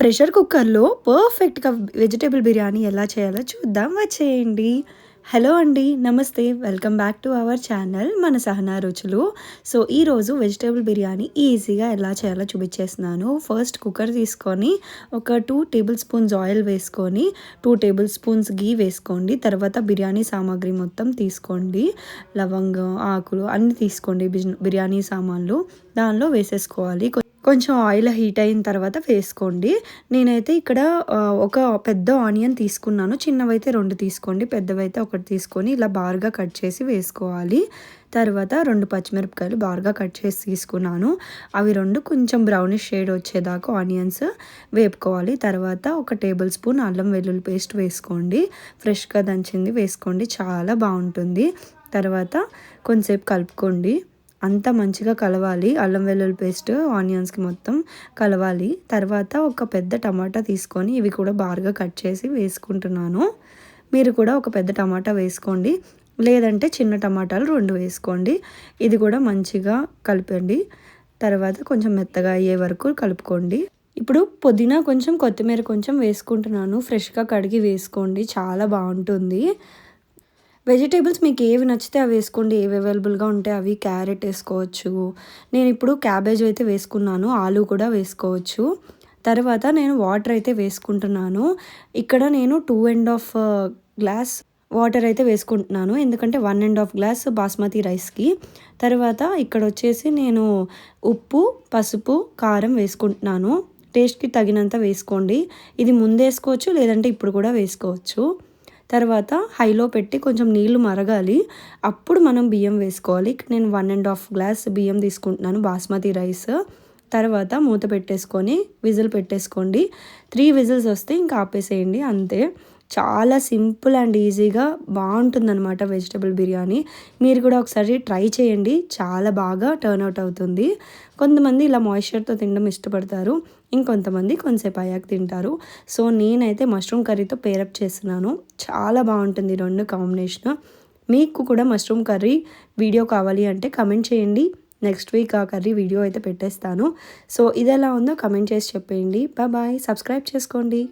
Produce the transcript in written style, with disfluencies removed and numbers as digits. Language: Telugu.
ప్రెషర్ కుక్కర్లో పర్ఫెక్ట్‌గా వెజిటబుల్ బిర్యానీ ఎలా చేయాలో చూద్దాం వచ్చేయండి. హలో అండి. నమస్తే. Welcome back to our channel మన సహనా రుచులు. సో, ఈరోజు వెజిటబుల్ బిర్యానీ ఈజీగా ఎలా చేయాలో చూపించేస్తున్నాను. ఫస్ట్ కుక్కర్ తీసుకొని ఒక 2 టేబుల్ స్పూన్స్ ఆయిల్ వేసుకొని 2 టేబుల్ స్పూన్స్ ఘీ వేసుకోండి. తర్వాత బిర్యానీ సామాగ్రి మొత్తం తీసుకోండి. లవంగం, ఆకులు అన్నీ తీసుకోండి. బిర్యానీ సామాన్లు దానిలో వేసేసుకోవాలి. కొంచెం ఆయిల్ హీట్ అయిన తర్వాత వేసుకోండి. నేనైతే ఇక్కడ ఒక పెద్ద ఆనియన్ తీసుకున్నాను. చిన్నవైతే 2 తీసుకోండి. పెద్దవైతే 1 తీసుకొని ఇలా బారుగా కట్ చేసి వేసుకోవాలి. తర్వాత 2 పచ్చిమిరపకాయలు బారుగా కట్ చేసి తీసుకున్నాను. అవి 2 కొంచెం బ్రౌనిష్ షేడ్ వచ్చేదాకా ఆనియన్స్ వేపుకోవాలి. తర్వాత ఒక టేబుల్ స్పూన్ అల్లం వెల్లుల్లి పేస్ట్ వేసుకోండి. ఫ్రెష్‌గా దంచింది వేసుకోండి. చాలా బాగుంటుంది. తర్వాత కొంచెంసేపు కలుపుకోండి. అంతా మంచిగా కలవాలి. అల్లం వెల్లుల్లి పేస్ట్ ఆనియన్స్కి మొత్తం కలవాలి. తర్వాత ఒక పెద్ద టమాటా తీసుకొని ఇవి కూడా బారుగా కట్ చేసి వేసుకుంటున్నాను. మీరు కూడా ఒక పెద్ద టమాటా వేసుకోండి, లేదంటే చిన్న టమాటాలు 2 వేసుకోండి. ఇది కూడా మంచిగా కలిపండి. తర్వాత కొంచెం మెత్తగా అయ్యే వరకు కలుపుకోండి. ఇప్పుడు పుదీనా కొంచెం, కొత్తిమీర కొంచెం వేసుకుంటున్నాను. ఫ్రెష్గా కడిగి వేసుకోండి, చాలా బాగుంటుంది. వెజిటేబుల్స్ మీకు ఏవి నచ్చితే అవి వేసుకోండి. ఏవి అవైలబుల్గా ఉంటే అవి. క్యారెట్ వేసుకోవచ్చు. నేను ఇప్పుడు క్యాబేజ్ అయితే వేసుకున్నాను. ఆలు కూడా వేసుకోవచ్చు. తర్వాత నేను వాటర్ అయితే వేసుకుంటున్నాను. ఇక్కడ నేను 2½ గ్లాస్ వాటర్ అయితే వేసుకుంటున్నాను. ఎందుకంటే 1½ గ్లాస్ బాస్మతి రైస్కి. తర్వాత ఇక్కడ వచ్చేసి నేను ఉప్పు, పసుపు, కారం వేసుకుంటున్నాను. టేస్ట్కి తగినంత వేసుకోండి. ఇది ముందు వేసుకోవచ్చు, లేదంటే ఇప్పుడు కూడా వేసుకోవచ్చు. తర్వాత హైలో పెట్టి కొంచెం నీళ్లు మరగాలి. అప్పుడు మనం బియ్యం వేసుకోవాలి. నేను 1½ గ్లాస్ బియ్యం తీసుకుంటున్నాను, బాస్మతి రైస్. తర్వాత మూత పెట్టేసుకొని విజిల్ పెట్టేసుకోండి. 3 విజిల్స్ వస్తే ఇంకా ఆపేసేయండి, అంతే. చాలా సింపుల్ అండ్ ఈజీగా బాగుంటుందన్నమాట వెజిటబుల్ బిర్యానీ. మీరు కూడా ఒకసారి ట్రై చేయండి, చాలా బాగా టర్న్ అవుట్ అవుతుంది. కొంతమంది ఇలా మాయిశ్చర్తో తినడం ఇష్టపడతారు, ఇంకొంతమంది కొంతసేపు అయ్యాక తింటారు. సో నేనైతే మష్రూమ్ కర్రీతో పేరప్ చేస్తున్నాను. చాలా బాగుంటుంది 2 కాంబినేషన్. మీకు కూడా మష్రూమ్ కర్రీ వీడియో కావాలి అంటే కమెంట్ చేయండి. నెక్స్ట్ వీక్ ఆ కర్రీ వీడియో అయితే పెట్టేస్తాను. సో ఇది ఎలా ఉందో కమెంట్ చేసి చెప్పేయండి. బాయ్. సబ్స్క్రైబ్ చేసుకోండి.